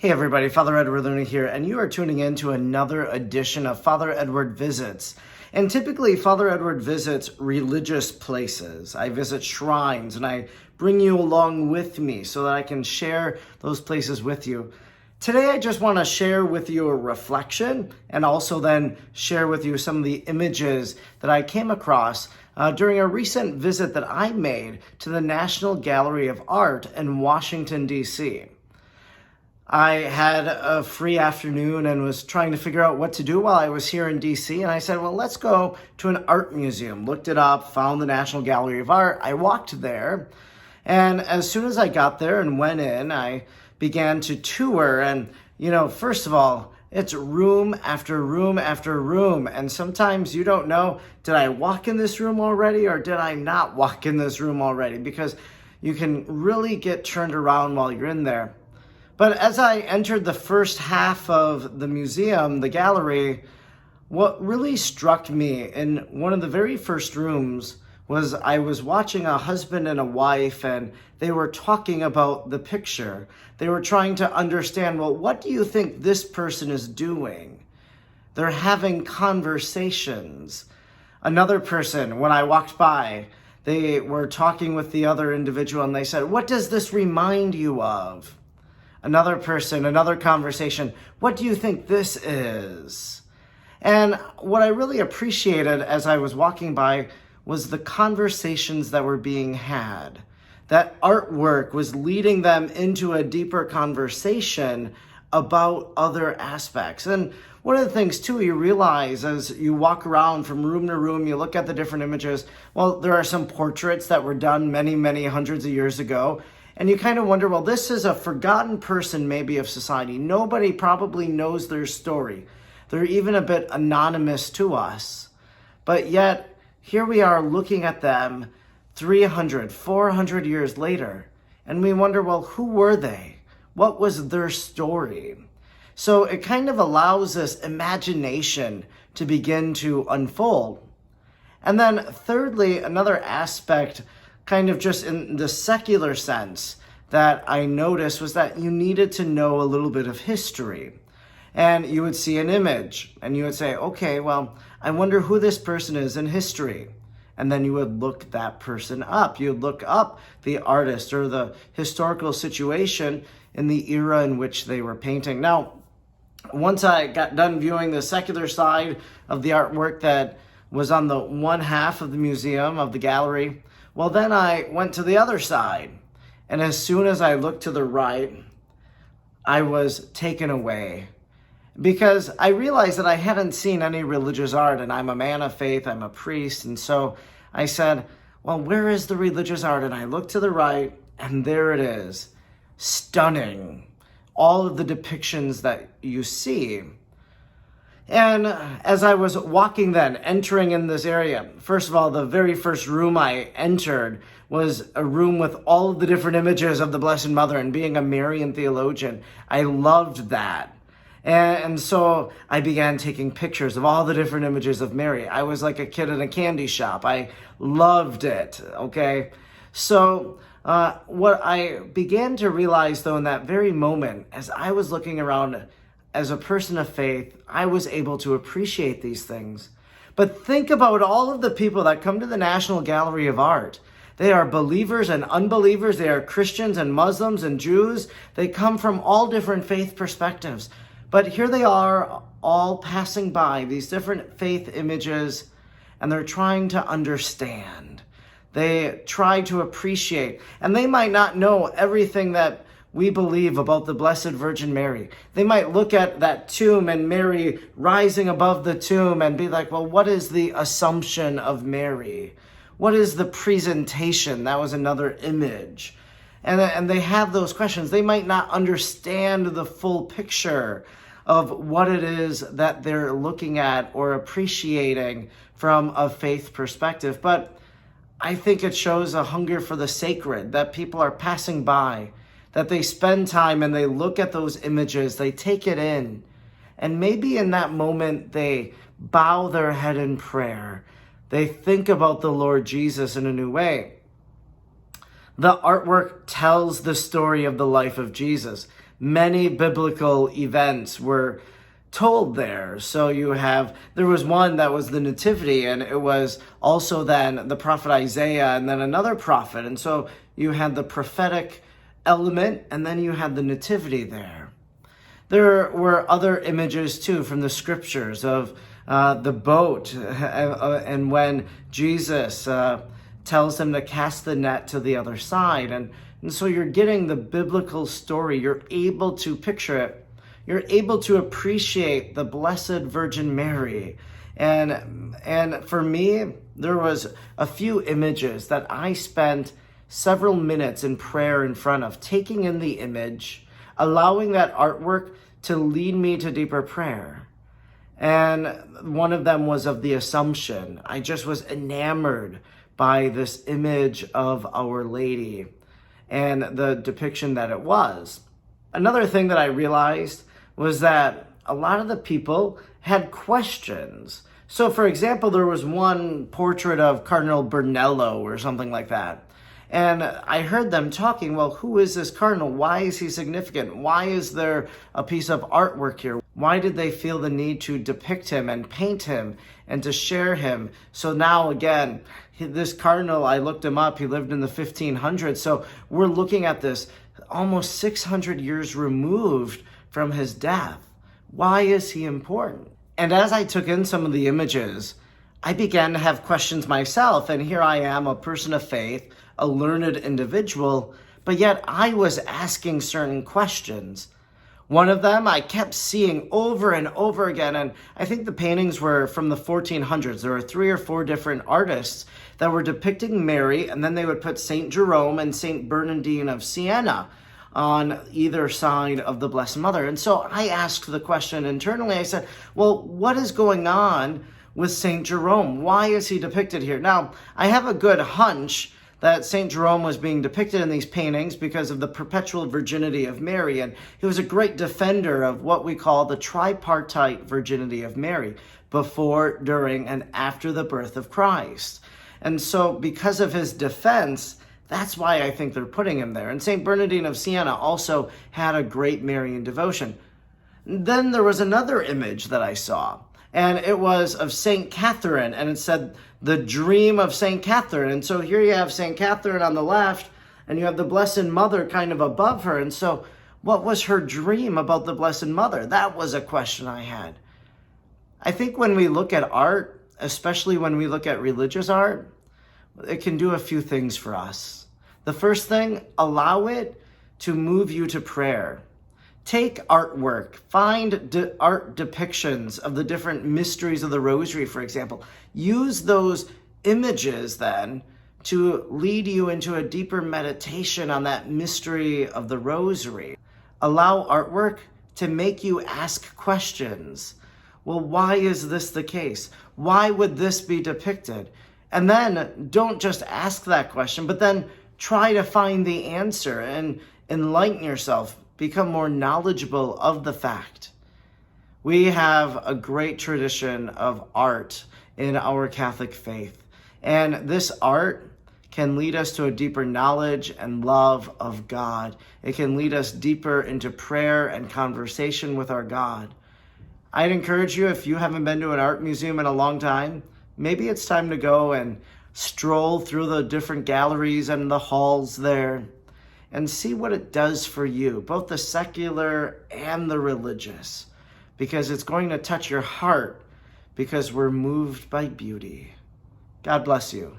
Hey everybody, Father Edward Looney here, and you are tuning in to another edition of Father Edward Visits. And typically, Father Edward visits religious places. I visit shrines, and I bring you along with me so that I can share those places with you. Today, I just want to share with you a reflection and also then share with you some of the images that I came across during a recent visit that I made to the National Gallery of Art in Washington, D.C. I had a free afternoon and was trying to figure out what to do while I was here in DC. And I said, well, let's go to an art museum. Looked it up, found the National Gallery of Art. I walked there. And as soon as I got there and went in, I began to tour. And, first of all, it's room after room after room. And sometimes you don't know, did I walk in this room already or did I not walk in this room already? Because you can really get turned around while you're in there. But as I entered the first half of the museum, the gallery, what really struck me in one of the very first rooms was I was watching a husband and a wife, and they were talking about the picture. They were trying to understand, well, what do you think this person is doing? They're having conversations. Another person, when I walked by, they were talking with the other individual, and they said, what does this remind you of? Another person, another conversation. What do you think this is? And what I really appreciated as I was walking by was the conversations that were being had. That artwork was leading them into a deeper conversation about other aspects. And one of the things, too, you realize as you walk around from room to room, you look at the different images. Well, there are some portraits that were done many, many hundreds of years ago. And you kind of wonder, well, this is a forgotten person maybe of society. Nobody probably knows their story. They're even a bit anonymous to us. But yet, here we are looking at them 300, 400 years later. And we wonder, well, who were they? What was their story? So it kind of allows this imagination to begin to unfold. And then thirdly, another aspect kind of just in the secular sense that I noticed was that you needed to know a little bit of history. And you would see an image and you would say, okay, well, I wonder who this person is in history. And then you would look that person up. You'd look up the artist or the historical situation in the era in which they were painting. Now, once I got done viewing the secular side of the artwork that was on the one half of the museum, of the gallery, well, then I went to the other side, and as soon as I looked to the right, I was taken away because I realized that I hadn't seen any religious art, and I'm a man of faith, I'm a priest, and so I said, well, where is the religious art? And I looked to the right, and there it is, stunning, all of the depictions that you see. And as I was walking then, entering in this area, first of all, the very first room I entered was a room with all of the different images of the Blessed Mother, and being a Marian theologian, I loved that. And so I began taking pictures of all the different images of Mary. I was like a kid in a candy shop. I loved it, okay? So what I began to realize, though, in that very moment, as I was looking around as a person of faith, I was able to appreciate these things. But think about all of the people that come to the National Gallery of Art. They are believers and unbelievers. They are Christians and Muslims and Jews. They come from all different faith perspectives. But here they are, all passing by these different faith images, and they're trying to understand. They try to appreciate. And they might not know everything that we believe about the Blessed Virgin Mary. They might look at that tomb and Mary rising above the tomb and be like, well, what is the Assumption of Mary? What is the presentation? That was another image. And they have those questions. They might not understand the full picture of what it is that they're looking at or appreciating from a faith perspective. But I think it shows a hunger for the sacred, that people are passing by, that they spend time and they look at those images, they take it in, and maybe in that moment they bow their head in prayer. They think about the Lord Jesus in a new way. The artwork tells the story of the life of Jesus. many biblical events were told there. So there was one that was the Nativity, and it was also then the prophet Isaiah, and then another prophet. And so you had the prophetic element, and then you had the Nativity there. There were other images too from the scriptures of the boat, and when Jesus tells them to cast the net to the other side. And so you're getting the biblical story. You're able to picture it. You're able to appreciate the Blessed Virgin Mary. And for me, there was a few images that I spent several minutes in prayer in front of, taking in the image, allowing that artwork to lead me to deeper prayer. And one of them was of the Assumption. I just was enamored by this image of Our Lady and the depiction that it was. Another thing that I realized was that a lot of the people had questions. So, for example, there was one portrait of Cardinal Brunello or something like that. And I heard them talking, well, who is this cardinal? Why is he significant? Why is there a piece of artwork here? Why did they feel the need to depict him and paint him and to share him? So now again, this cardinal, I looked him up, he lived in the 1500s. So we're looking at this almost 600 years removed from his death. Why is he important? And as I took in some of the images, I began to have questions myself. And here I am, a person of faith, a learned individual, but yet I was asking certain questions. One of them I kept seeing over and over again, and I think the paintings were from the 1400s. There were 3 or 4 different artists that were depicting Mary, and then they would put St. Jerome and St. Bernardine of Siena on either side of the Blessed Mother. And so I asked the question internally. I said, well, what is going on with St. Jerome? Why is he depicted here? Now, I have a good hunch that St. Jerome was being depicted in these paintings because of the perpetual virginity of Mary, and he was a great defender of what we call the tripartite virginity of Mary, before, during, and after the birth of Christ. And so because of his defense, that's why I think they're putting him there. And St. Bernardine of Siena also had a great Marian devotion. Then there was another image that I saw, and it was of St. Catherine, and it said, the dream of St. Catherine. And so here you have St. Catherine on the left, and you have the Blessed Mother kind of above her. And so what was her dream about the Blessed Mother? That was a question I had. I think when we look at art, especially when we look at religious art, it can do a few things for us. The first thing, allow it to move you to prayer. Take artwork, find art depictions of the different mysteries of the Rosary, for example. Use those images then to lead you into a deeper meditation on that mystery of the Rosary. Allow artwork to make you ask questions. Well, why is this the case? Why would this be depicted? And then don't just ask that question, but then try to find the answer and enlighten yourself. Become more knowledgeable of the fact. We have a great tradition of art in our Catholic faith, and this art can lead us to a deeper knowledge and love of God. It can lead us deeper into prayer and conversation with our God. I'd encourage you, if you haven't been to an art museum in a long time, maybe it's time to go and stroll through the different galleries and the halls there, and see what it does for you, both the secular and the religious, because it's going to touch your heart, because we're moved by beauty. God bless you.